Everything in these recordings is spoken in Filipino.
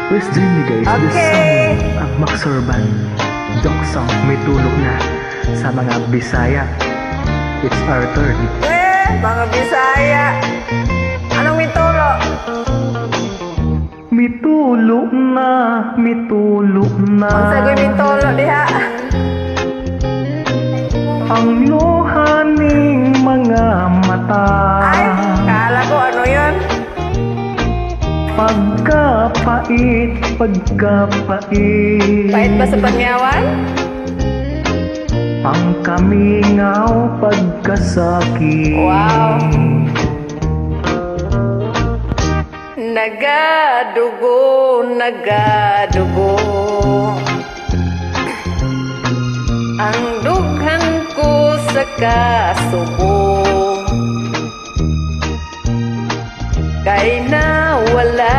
Please join me guys, this Okay. song ang Max Urban joke song, may tulog na sa mga Bisaya. It's our turn. Mga Bisaya. Anong mitolo? Mitulog na Ang sagoy mitolo diha. ang luha ning mga mata. Ay, kala ko ano yun? Pagkapait Pait ba sa pangyawan? Pangkamingaw pagkasakit. Wow. Nagadugo ang dughan ko sa kasubo. Kay nawala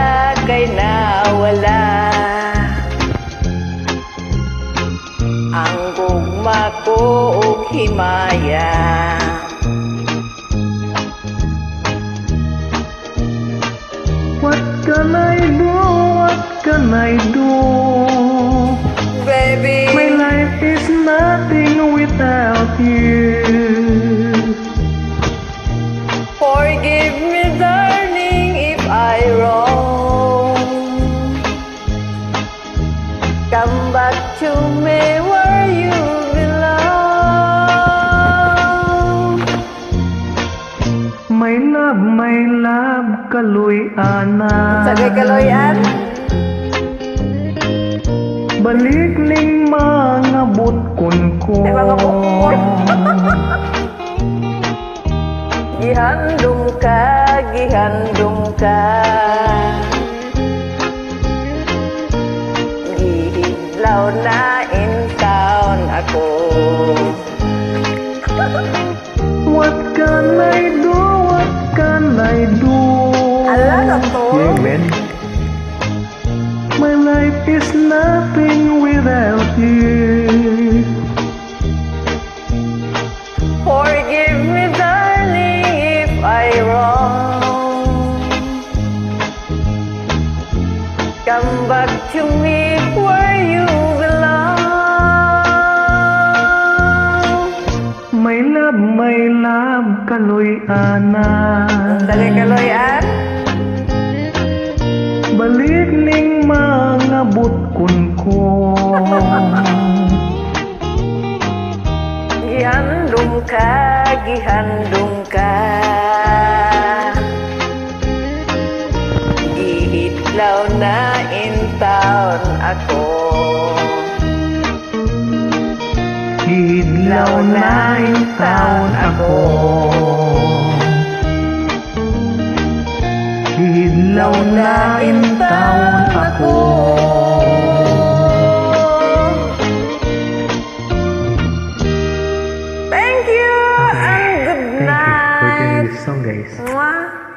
ang gugma ko ug himaya. What can I do? What can I do? Baby, My life is nothing without you. forgive me darling if I wrong. Come back to me where you belong. My love, kaloy ana. Sagay kaloyan. Balik ning mga butkon ko. Ay, mga butkon. Gihandom ka. Gihidlaw na in town ako. What can I do? What can I do? Ala na to. Yeah, man. My life is nothing without you. Forgive me darling if I wrong. Come back to me where you belong. My love, kaloy ana. Sagay kaloyan. Balik ning mga butkon ko. Gihandom ka. Gihidlaw na in town ako. Hidlaw na in town ako. Hidlaw na in town ako. Thank you and good Thank you for night. this song guys. Mwah.